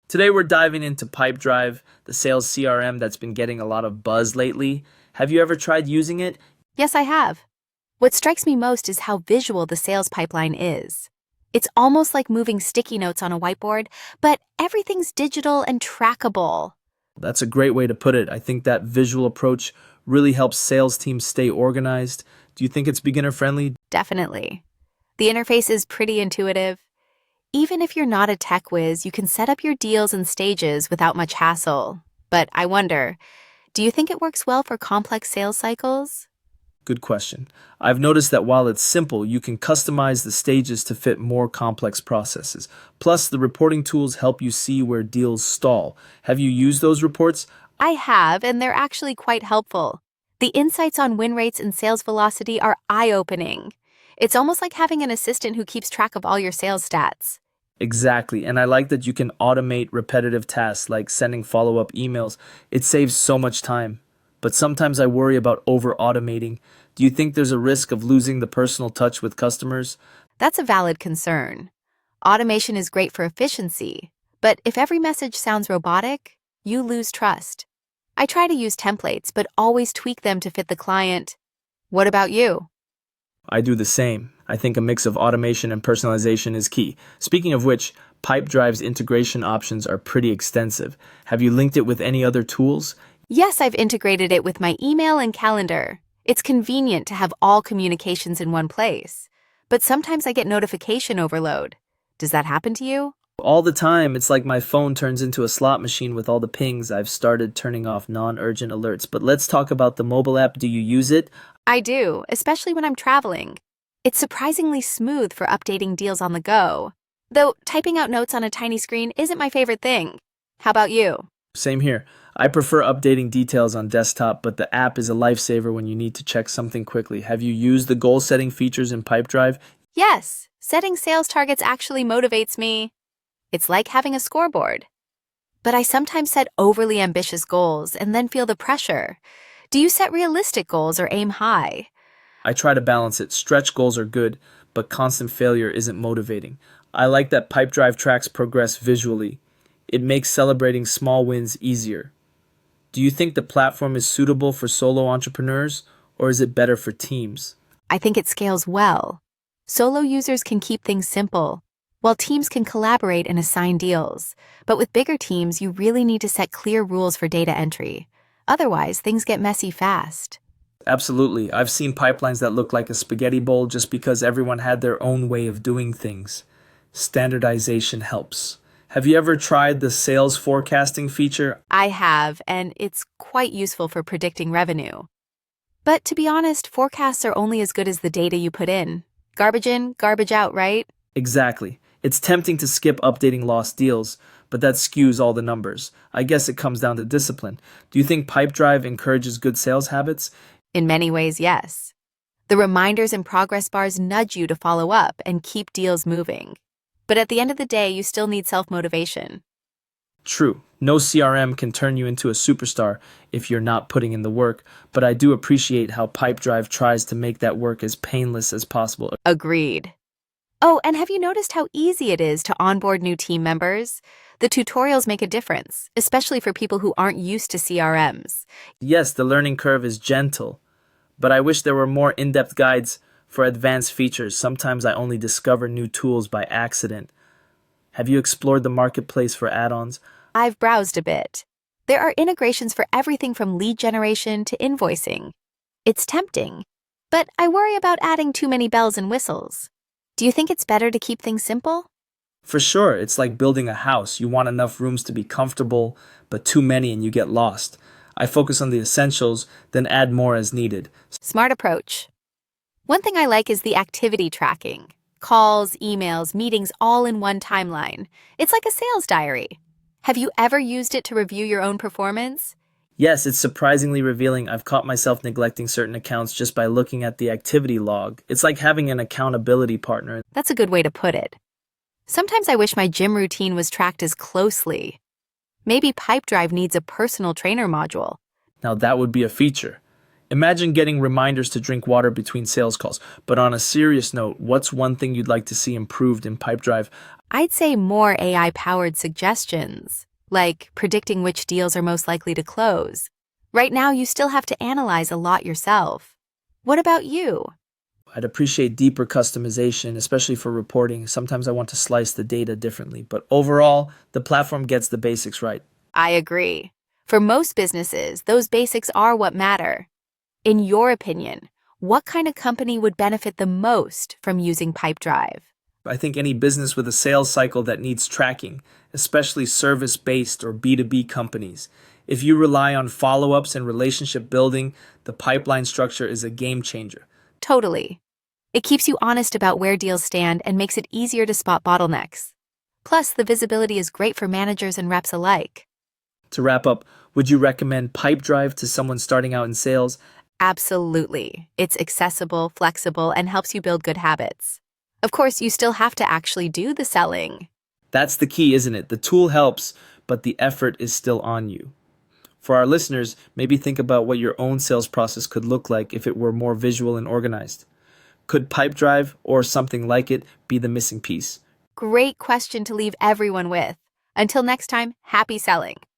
Today we're diving into Pipedrive, the sales CRM that's been getting a lot of buzz lately. Have you ever tried using it? Yes, I have. What strikes me most is how visual the sales pipeline is. It's almost like moving sticky notes on a whiteboard, but everything's digital and trackable. That's a great way to put it. I think that visual approach really helps sales teams stay organized. Do you think it's beginner friendly? Definitely. The interface is pretty intuitive. Even if you're not a tech whiz, you can set up your deals and stages without much hassle. But I wonder, do you think it works well for complex sales cycles? Good question. I've noticed that while it's simple, you can customize the stages to fit more complex processes. Plus, the reporting tools help you see where deals stall. Have you used those reports? I have, and they're actually quite helpful. The insights on win rates and sales velocity are eye-opening. It's almost like having an assistant who keeps track of all your sales stats. Exactly, and I like that you can automate repetitive tasks like sending follow-up emails. It saves so much time. But sometimes I worry about over-automating. Do you think there's a risk of losing the personal touch with customers? That's a valid concern. Automation is great for efficiency, but if every message sounds robotic, you lose trust. I try to use templates, but always tweak them to fit the client. What about you? I do the same. I think a mix of automation and personalization is key. Speaking of which, Pipedrive's integration options are pretty extensive. Have you linked it with any other tools? Yes, I've integrated it with my email and calendar. It's convenient to have all communications in one place. But sometimes I get notification overload. Does that happen to you? All the time. It's like my phone turns into a slot machine with all the pings. I've started turning off non-urgent alerts. But let's talk about the mobile app. Do you use it? I do, especially when I'm traveling. It's surprisingly smooth for updating deals on the go. Though typing out notes on a tiny screen isn't my favorite thing. How about you? Same here. I prefer updating details on desktop, but the app is a lifesaver when you need to check something quickly. Have you used the goal-setting features in Pipedrive? Yes, setting sales targets actually motivates me. It's like having a scoreboard. But I sometimes set overly ambitious goals and then feel the pressure. Do you set realistic goals or aim high? I try to balance it. Stretch goals are good, but constant failure isn't motivating. I like that Pipedrive tracks progress visually. It makes celebrating small wins easier. Do you think the platform is suitable for solo entrepreneurs, or is it better for teams? I think it scales well. Solo users can keep things simple, while teams can collaborate and assign deals. But with bigger teams, you really need to set clear rules for data entry. Otherwise, things get messy fast. Absolutely. I've seen pipelines that look like a spaghetti bowl just because everyone had their own way of doing things. Standardization helps. Have you ever tried the sales forecasting feature? I have, and it's quite useful for predicting revenue. But to be honest, forecasts are only as good as the data you put in. Garbage in, garbage out, right? Exactly. It's tempting to skip updating lost deals, but that skews all the numbers. I guess it comes down to discipline. Do you think Pipedrive encourages good sales habits? In many ways, yes. The reminders and progress bars nudge you to follow up and keep deals moving. But at the end of the day, you still need self-motivation. True. No CRM can turn you into a superstar if you're not putting in the work, but I do appreciate how Pipedrive tries to make that work as painless as possible. Agreed. Oh, and have you noticed how easy it is to onboard new team members? The tutorials make a difference, especially for people who aren't used to CRMs. Yes, the learning curve is gentle, but I wish there were more in-depth guides for advanced features. Sometimes I only discover new tools by accident. Have you explored the marketplace for add-ons? I've browsed a bit. There are integrations for everything from lead generation to invoicing. It's tempting, but I worry about adding too many bells and whistles. Do you think it's better to keep things simple? For sure, it's like building a house. You want enough rooms to be comfortable, but too many and you get lost. I focus on the essentials, then add more as needed. Smart approach. One thing I like is the activity tracking. Calls, emails, meetings all in one timeline. It's like a sales diary. Have you ever used it to review your own performance? Yes, it's surprisingly revealing. I've caught myself neglecting certain accounts just by looking at the activity log. It's like having an accountability partner. That's a good way to put it. Sometimes I wish my gym routine was tracked as closely. Maybe Pipedrive needs a personal trainer module. Now that would be a feature. Imagine getting reminders to drink water between sales calls. But on a serious note, what's one thing you'd like to see improved in Pipedrive? I'd say more AI-powered suggestions, like predicting which deals are most likely to close. Right now, you still have to analyze a lot yourself. What about you? I'd appreciate deeper customization, especially for reporting. Sometimes I want to slice the data differently, but overall, the platform gets the basics right. I agree. For most businesses, those basics are what matter. In your opinion, what kind of company would benefit the most from using Pipedrive? I think any business with a sales cycle that needs tracking, especially service-based or B2B companies. If you rely on follow-ups and relationship building, the pipeline structure is a game changer. Totally. It keeps you honest about where deals stand and makes it easier to spot bottlenecks. Plus, the visibility is great for managers and reps alike. To wrap up, would you recommend Pipedrive to someone starting out in sales? Absolutely. It's accessible, flexible, and helps you build good habits. Of course, you still have to actually do the selling. That's the key, isn't it? The tool helps, but the effort is still on you. For our listeners, maybe think about what your own sales process could look like if it were more visual and organized. Could Pipedrive or something like it be the missing piece? Great question to leave everyone with. Until next time, happy selling.